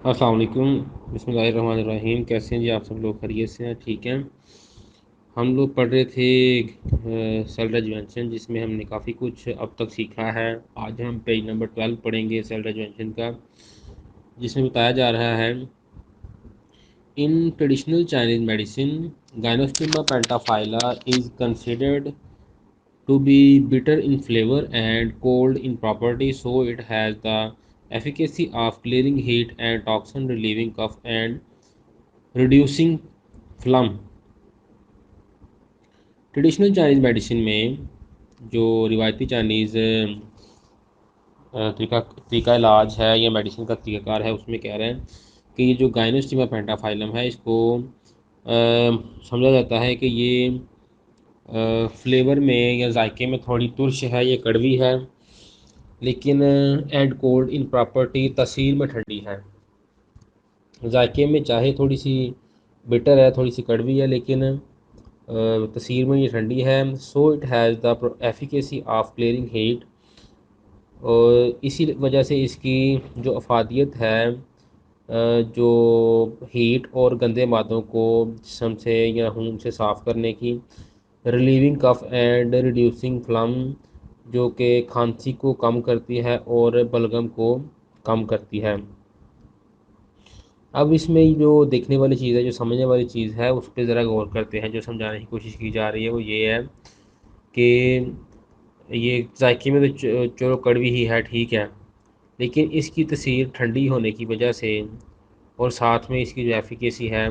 अस्सलाम वालेकुम बिस्मिल्लाहिर्रहमानिर्रहीम। कैसे हैं जी आप सब लोग? खैरियत से हैं? ठीक हैं। हम लोग पढ़ रहे थे सेल रेजुवेंशन, जिसमें हमने काफ़ी कुछ अब तक सीखा है। आज हम पेज नंबर 12 पढ़ेंगे सेल रेजुवेंशन का, जिसमें बताया जा रहा है in traditional Chinese medicine Gynostemma pentaphylla is considered to be bitter in flavor and cold in property, so it has the efficacy of clearing heat and toxin, relieving cough and reducing phlegm। Traditional Chinese medicine में जो रिवायती Chinese तरीका इलाज है या medicine का तरीकाकार है, उसमें कह रहे हैं कि ये जो गाइनोस्टिमा पेंटाफाइलम है, इसको समझा जाता है कि ये फ्लेवर में या जायके में थोड़ी तुर्श है, ये कड़वी है, लेकिन एंड कोल्ड इन प्रॉपर्टी तसीर में ठंडी है। जायके में चाहे थोड़ी सी बिटर है, थोड़ी सी कड़वी है, लेकिन तसीर में ये ठंडी है। So it has the efficacy of clearing heat, और इसी वजह से इसकी जो अफादियत है, जो हीट और गंदे मादों को जिस्म से या खून से साफ़ करने की, रिलीविंग कफ एंड रिड्यूसिंग फ्लम, जो कि खांसी को कम करती है और बलगम को कम करती है। अब इसमें जो देखने वाली चीज़ है, जो समझने वाली चीज़ है, उस पर ज़रा गौर करते हैं। जो समझाने की कोशिश की जा रही है वो ये है कि ये जायके में तो चलो कड़वी ही है, ठीक है, लेकिन इसकी तसीर ठंडी होने की वजह से और साथ में इसकी जो एफिकेसी है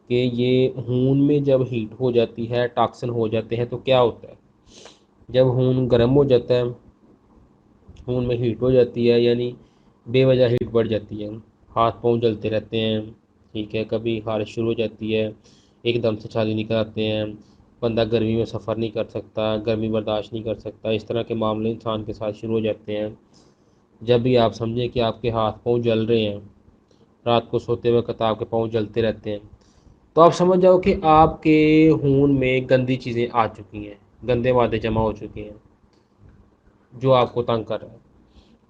कि ये खून में जब हीट हो जाती है, टॉक्सिन हो जाते हैं, तो क्या होता है, जब खून गर्म हो जाता है, खून में हीट हो जाती है, यानी बेवजह हीट बढ़ जाती है, हाथ पाँव जलते रहते हैं, ठीक है, कभी खारिश शुरू हो जाती है, एकदम से छाले निकल आते हैं, बंदा गर्मी में सफ़र नहीं कर सकता, गर्मी बर्दाश्त नहीं कर सकता, इस तरह के मामले इंसान के साथ शुरू हो जाते हैं। जब भी आप समझें कि आपके हाथ पाँव जल रहे हैं, रात को सोते वक्त आपके पाँव जलते रहते हैं, तो आप समझ जाओ कि आपके खून में गंदी चीज़ें आ चुकी हैं, गंदे मादे जमा हो चुके हैं, जो आपको तंग कर रहा है,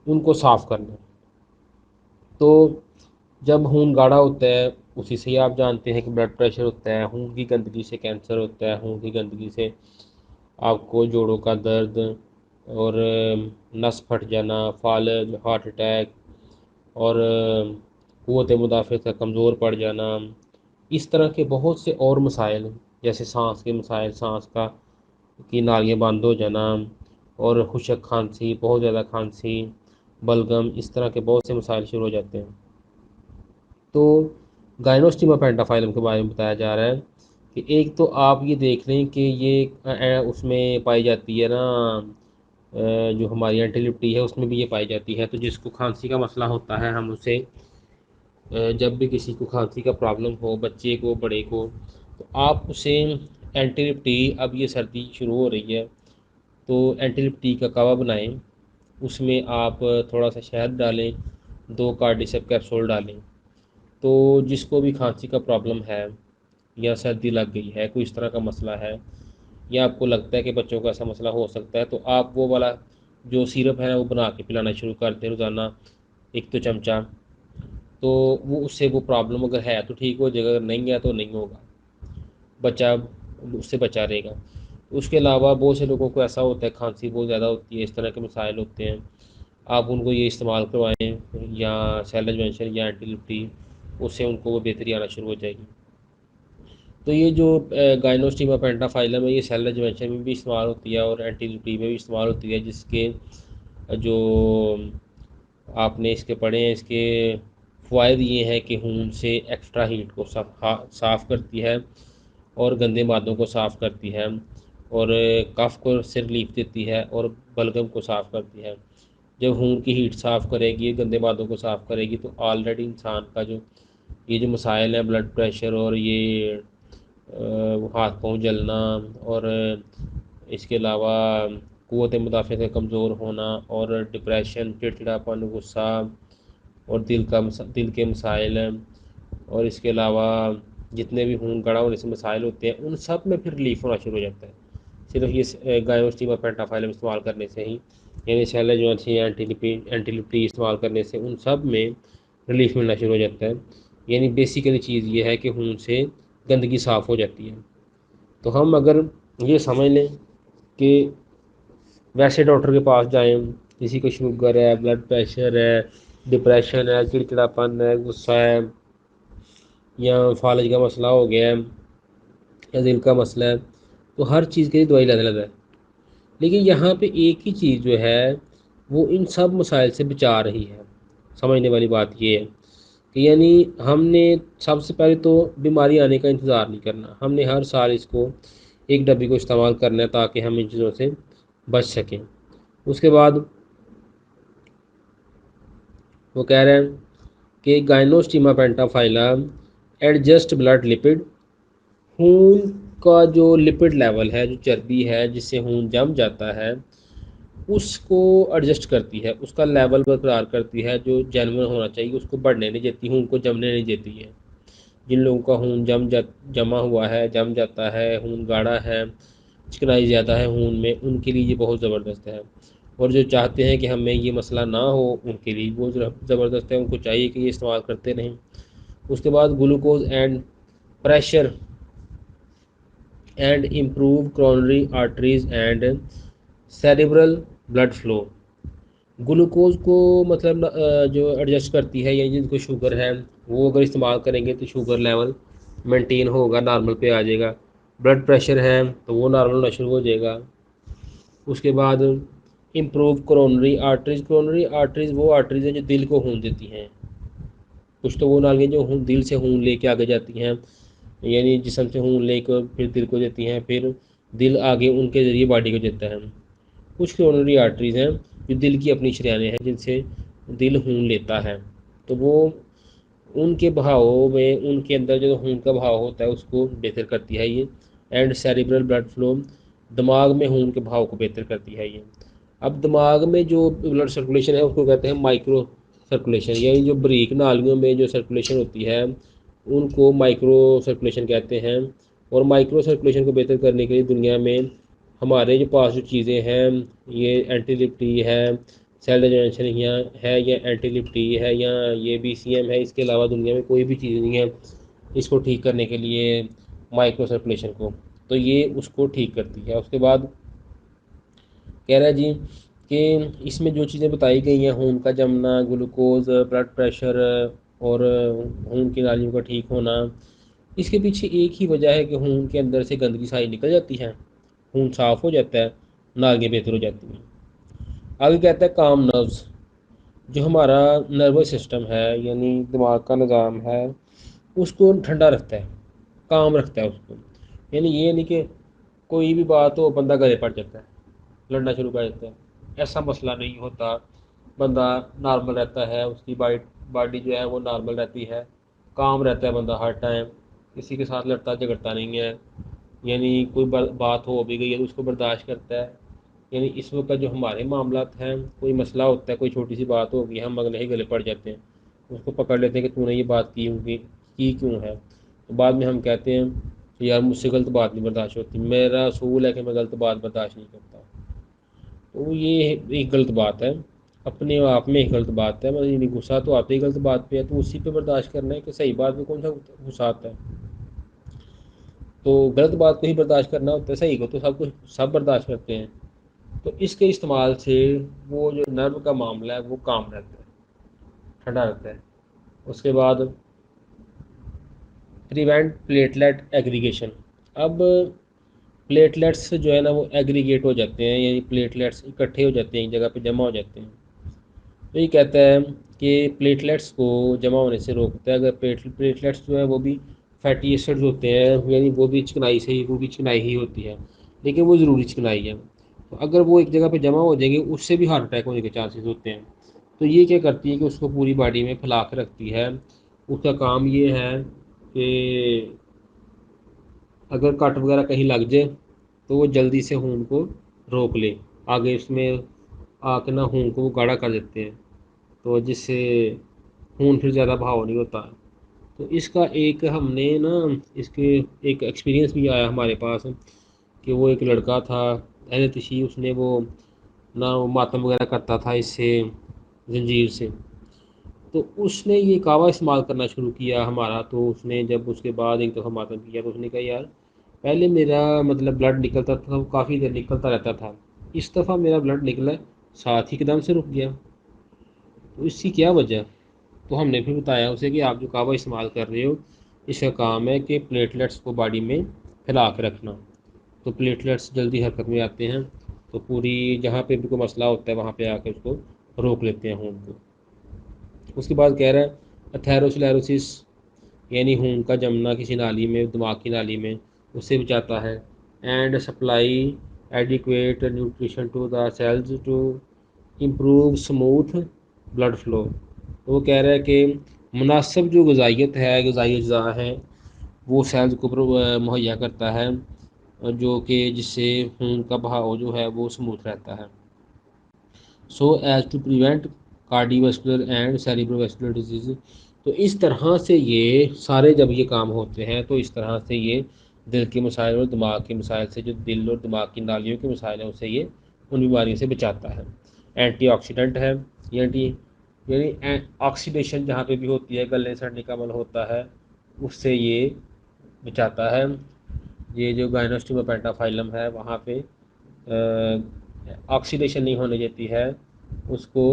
उनको साफ़ करना है। तो जब खून गाढ़ा होता है, उसी से ही आप जानते हैं कि ब्लड प्रेशर होता है, खून की गंदगी से कैंसर होता है, खून की गंदगी से आपको जोड़ों का दर्द और नस फट जाना, फालज, हार्ट अटैक और क़ुव्वत मुदाफ़त का कमज़ोर पड़ जाना, इस तरह के बहुत से और मसाइल, जैसे सांस के मसाइल, सांस का की नालियाँ बंद हो जाना और खुशक खांसी, बहुत ज़्यादा खांसी, बलगम, इस तरह के बहुत से मसाइल शुरू हो जाते हैं। तो गाइनोस्टिमा पेंटाफाइलम के बारे में बताया जा रहा है कि एक तो आप ये देख लें कि ये उसमें पाई जाती है ना, जो हमारी एंटीलिप्टी है उसमें भी ये पाई जाती है। तो जिसको खांसी का मसला होता है, हम उसे जब भी किसी को खांसी का प्रॉब्लम हो, बच्चे को, बड़े को, तो आप उसे एंटीलिप्टी, अब ये सर्दी शुरू हो रही है तो एंटीलिप्टी का कावा बनाएं, उसमें आप थोड़ा सा शहद डालें, 2 कार्डिसेप कैप्सूल डालें। तो जिसको भी खांसी का प्रॉब्लम है या सर्दी लग गई है, कोई इस तरह का मसला है, या आपको लगता है कि बच्चों का ऐसा मसला हो सकता है, तो आप वो वाला जो सिरप है वो बना के पिलाना शुरू कर दें रोज़ाना, 1 तो चमचा। तो वो उससे वो प्रॉब्लम अगर है तो ठीक हो जाएगा, अगर नहीं है तो नहीं होगा, बच्चा उससे बचा रहेगा। उसके अलावा बहुत से लोगों को ऐसा होता है, खांसी बहुत ज़्यादा होती है, इस तरह के मसाइल होते हैं, आप उनको ये इस्तेमाल करवाएं या सेलजमेंशन या एंटीलिप्टी, उससे उनको वो बेहतरी आना शुरू हो जाएगी। तो ये जो गाइनोस्टिमा पेंटाफाइलम है, ये सेलजमेंशन में भी इस्तेमाल होती है और एंटीलिप्टी में भी इस्तेमाल होती है, जिसके जो आपने इसके पढ़े हैं, इसके फ़वाइद ये हैं कि खून से एक्स्ट्रा हीट को साफ़ करती है और गंदे मादों को साफ़ करती है और कफ को से रिलीफ देती है और बलगम को साफ़ करती है। जब खून की हीट साफ़ करेगी, गंदे मादों को साफ़ करेगी, तो ऑलरेडी इंसान का जो ये जो मसाइल हैं, ब्लड प्रेशर और ये हाथ पाँव जलना और इसके अलावा क़ुव्वत मुदाफ़त का कमज़ोर होना और डिप्रेशन, चिड़चिड़ापन, गुस्सा और दिल के मसाइल, और इसके अलावा जितने भी खून गाढ़ा होने से मसाइल होते हैं, उन सब में फिर रिलीफ होना शुरू हो जाता है, सिर्फ ये गायोस्टीमा पेंटाफाइलम इस्तेमाल करने से ही, यानी शैलजोंसी एंटीलिप्टी इस्तेमाल करने से उन सब में रिलीफ मिलना शुरू हो जाता है। यानी बेसिकली चीज़ ये है कि खून से गंदगी साफ़ हो जाती है। तो हम अगर ये समझ लें कि वैसे डॉक्टर के पास जाएं, किसी को शुगर है, ब्लड प्रेशर है, डिप्रेशन है, चिड़चिड़ापन है, गुस्सा है, या फालज का मसला हो गया है, या दिल का मसला है, तो हर चीज़ के लिए दवाई अलग अलग है। लेकिन यहाँ पे एक ही चीज़ जो है वो इन सब मसाइल से बचा रही है। समझने वाली बात ये है कि यानी हमने सबसे पहले तो बीमारी आने का इंतज़ार नहीं करना, हमने हर साल इसको एक डब्बी को इस्तेमाल करना है ताकि हम इन चीज़ों से बच सकें। उसके बाद वो कह रहे हैं कि गाइनोस्टिमा पेंटाफाइला एडजस्ट ब्लड लिपिड, खून का जो लिपिड लेवल है, जो चर्बी है जिससे खून जम जाता है, उसको एडजस्ट करती है, उसका लेवल बरकरार करती है। जो जेन्युइन होना चाहिए उसको बढ़ने नहीं देती, खून को जमने नहीं देती है। जिन लोगों का खून जमा हुआ है, जम जाता है, खून गाढ़ा है, चिकनाई ज़्यादा है खून में, उनके लिए ये बहुत ज़बरदस्त है। और जो चाहते हैं कि हमें ये मसला ना हो, उनके लिए बहुत ज़बरदस्त है, उनको चाहिए कि ये इस्तेमाल करते रहें। उसके बाद glucose and pressure and improve coronary arteries and cerebral blood flow. Glucose को मतलब जो एडजस्ट करती है, या जिनको शुगर है वो अगर इस्तेमाल करेंगे तो शुगर लेवल मेंटेन होगा, नॉर्मल पे आ जाएगा। ब्लड प्रेशर है तो वो नॉर्मल होना शुरू हो जाएगा। उसके बाद इम्प्रूव कोरोनरी आर्टरीज वो आर्टरीज हैं जो दिल को खून देती हैं। कुछ तो वो नालियाँ जो खून दिल से खून लेके आगे जाती हैं, यानी जिस्म से खून लेकर फिर दिल को देती हैं, फिर दिल आगे उनके ज़रिए बॉडी को देता है। कुछ कोरोनरी आर्टरीज़ हैं जो दिल की अपनी शरेयानें हैं जिनसे दिल खून लेता है। तो वो उनके बहाव में, उनके अंदर जो खून का बहाव होता है उसको बेहतर करती है ये। एंड सेरिब्रल ब्लड फ्लो, दिमाग में खून के बहाव को बेहतर करती है ये। अब दिमाग में जो ब्लड सर्कुलेशन है उसको कहते हैं माइक्रो सर्कुलेशन, यानी जो बारीक नालियों में जो सर्कुलेशन होती है उनको माइक्रो सर्कुलेशन कहते हैं। और माइक्रो सर्कुलेशन को बेहतर करने के लिए दुनिया में हमारे जो पास जो चीज़ें हैं, ये एंटी लिप टी है, सेल डिजोनेशन यहाँ है, या एंटी लिप टी है, या ये BCM है, इसके अलावा दुनिया में कोई भी चीज़ नहीं है इसको ठीक करने के लिए माइक्रो सर्कुलेशन को। तो ये उसको ठीक करती है। उसके बाद कह रहा है जी कि इसमें जो चीज़ें बताई गई हैं, खून का जमना, ग्लूकोज, ब्लड प्रेशर और खून की नालियों का ठीक होना, इसके पीछे एक ही वजह है कि खून के अंदर से गंदगी सारी निकल जाती है, खून साफ़ हो जाता है, नालियाँ बेहतर हो जाती हैं। आगे कहता है काम नर्व्स, जो हमारा नर्वस सिस्टम है यानी दिमाग का निज़ाम है उसको ठंडा रखता है, काम रखता है उसको। यानी ये नहीं कि कोई भी बात हो बंदा गले पड़ जाता है, लड़ना शुरू कर देता है, ऐसा मसला नहीं होता। बंदा नॉर्मल रहता है, उसकी बॉडी जो है वो नॉर्मल रहती है, काम रहता है बंदा हर टाइम, किसी के साथ लड़ता झगड़ता नहीं है। यानी कोई बात हो भी गई है तो उसको बर्दाश्त करता है। यानी इस वक्त जो हमारे मामलात हैं, कोई मसला होता है, कोई छोटी सी बात होगी, हम अगले ही गले पड़ जाते हैं, उसको पकड़ लेते हैं कि तूने ये बात की होगी, की क्यों है। तो बाद में हम कहते हैं कि यार मुझसे गलत बात नहीं बर्दाश्त होती, मेरा असूल है कि मैं गलत बात बर्दाश्त नहीं करता। तो ये एक गलत बात है, अपने आप में एक गलत बात है। मतलब यानी गुस्सा तो आते ही गलत बात पे है, तो उसी पे बर्दाश्त करना है कि सही बात में कौन सा गुस्सा आता है। तो गलत बात को ही बर्दाश्त करना होता है, सही को तो सब कुछ सब बर्दाश्त करते हैं। तो इसके इस्तेमाल से वो जो नर्व का मामला है वो काम रहता है, ठंडा रहता है। उसके बाद प्रिवेंट प्लेटलेट एग्रीगेशन। अब प्लेटलेट्स जो है ना वो एग्रीगेट हो जाते हैं, यानी प्लेटलेट्स इकट्ठे हो जाते हैं, एक जगह पे जमा हो जाते हैं। तो ये कहता है कि प्लेटलेट्स को जमा होने से रोकता है। अगर प्लेटलेट्स जो है वो भी फैटी एसिड्स होते हैं, यानी वो भी चिकनाई ही होती है, लेकिन वो ज़रूरी चिकनाई है। तो अगर वो एक जगह पे जमा हो जाएंगे उससे भी हार्ट अटैक होने के चांसेस होते हैं। तो ये क्या करती है कि उसको पूरी बॉडी में फैला के रखती है। उसका काम ये है कि अगर कट वगैरह कहीं लग जाए तो वो जल्दी से खून को रोक ले, आगे उसमें आके ना खून को वो गाढ़ा कर देते हैं, तो जिससे खून फिर ज़्यादा बहाव नहीं होता। तो इसका एक हमने ना इसके एक एक्सपीरियंस भी आया हमारे पास कि वो एक लड़का था एलतशी, उसने वो ना वो मातम वगैरह करता था इससे, जंजीर से। तो उसने ये कावा इस्तेमाल करना शुरू किया हमारा। तो उसने जब उसके बाद एक दफ़ा मातम किया तो उसने कहा यार पहले मेरा मतलब ब्लड निकलता था, वो काफ़ी देर निकलता रहता था, इस दफ़ा मेरा ब्लड निकला साथ ही एकदम से रुक गया, तो इसकी क्या वजह। तो हमने फिर बताया उसे कि आप जो कावा इस्तेमाल कर रहे हो, इसका काम है कि प्लेटलेट्स को बॉडी में फैला के रखना। तो प्लेटलेट्स जल्दी हरकत में आते हैं, तो पूरी जहाँ पे भी कोई मसला होता है वहाँ पे आके उसको रोक लेते हैं खून को। उसके बाद कह रहा है एथेरोस्क्लेरोसिस, यानी खून का जमना किसी नाली में, दिमाग की नाली में, उससे बचाता है। And supply adequate nutrition to the cells to improve smooth blood flow. तो वो कह रहा है कि मुनासिब जो गजाइत है, गजाई अज्जा है, वो सेल्स को मुहैया करता है, जो कि जिससे खून का बहाव जो है वो स्मूथ रहता है। So as to prevent cardiovascular and cerebrovascular disease. तो इस तरह से ये सारे जब ये काम होते हैं तो इस तरह से ये दिल के मसाइल और दिमाग के मसाइल से, जो दिल और दिमाग की नालियों के मसाइल हैं, उससे ये उन बीमारियों से बचाता है। एंटीऑक्सीडेंट है, एंटी यानी ऑक्सीडेशन जहाँ पे भी होती है, गलने सड़ने का अमल होता है, उससे ये बचाता है। ये जो गाइनोस्टिमा पेंटाफाइलम है वहाँ पे ऑक्सीडेशन नहीं होने देती है, उसको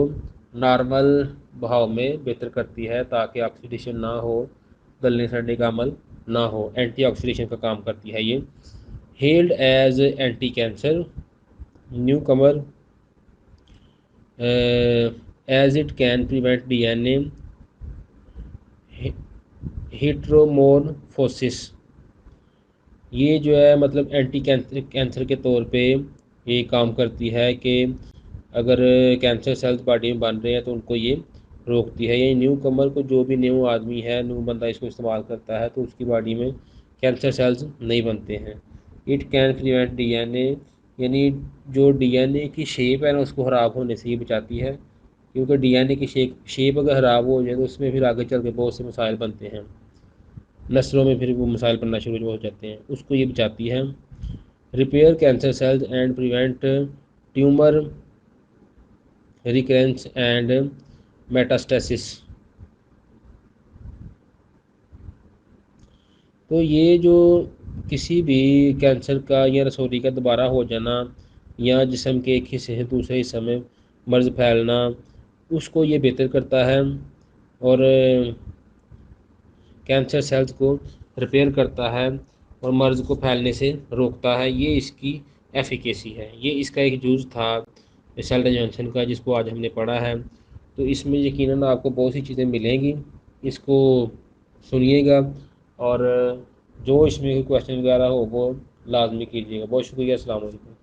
नॉर्मल बहाव में बेहतर करती है ताकि ऑक्सीडेशन ना हो, गलने सड़ने का अमल ना हो, एंटी ऑक्सीडेशन का काम करती है ये। Held as anti cancer new comer as it can prevent DNA heteromorphosis. ये जो है मतलब एंटी कैंसर के तौर पे ये काम करती है कि अगर कैंसर सेल्स बॉडी में बन रहे हैं तो उनको ये रोकती है। ये न्यू कमर को, जो भी न्यू आदमी है, न्यू बंदा इसको इस्तेमाल करता है तो उसकी बॉडी में कैंसर सेल्स नहीं बनते हैं। इट कैन प्रिवेंट डीएनए, यानी जो डीएनए की शेप है ना उसको ख़राब होने से ये बचाती है, क्योंकि डीएनए की शेप अगर ख़राब हो जाए तो उसमें फिर आगे चल के बहुत से मसाइल बनते हैं, नस्लों में फिर वो मसाइल बनना शुरू हो जाते हैं, उसको ये बचाती है। Repair cancer cells and prevent tumour recurrence and metastasis. तो ये जो किसी भी कैंसर का या रसोली का दोबारा हो जाना, या जिस्म के एक हिस्से से दूसरे हिस्से में मर्ज़ फैलना, उसको ये बेहतर करता है और कैंसर सेल्स को रिपेयर करता है और मर्ज़ को फैलने से रोकता है। ये इसकी एफिकेसी है। ये इसका एक जूज़ था सेल्डा जॉनसन का, जिसको आज हमने पढ़ा है। तो इसमें यकीनन आपको बहुत सी चीज़ें मिलेंगी, इसको सुनिएगा और जो इसमें क्वेश्चन वगैरह हो वो लाजमी कीजिएगा। बहुत शुक्रिया। अस्सलाम वालेकुम।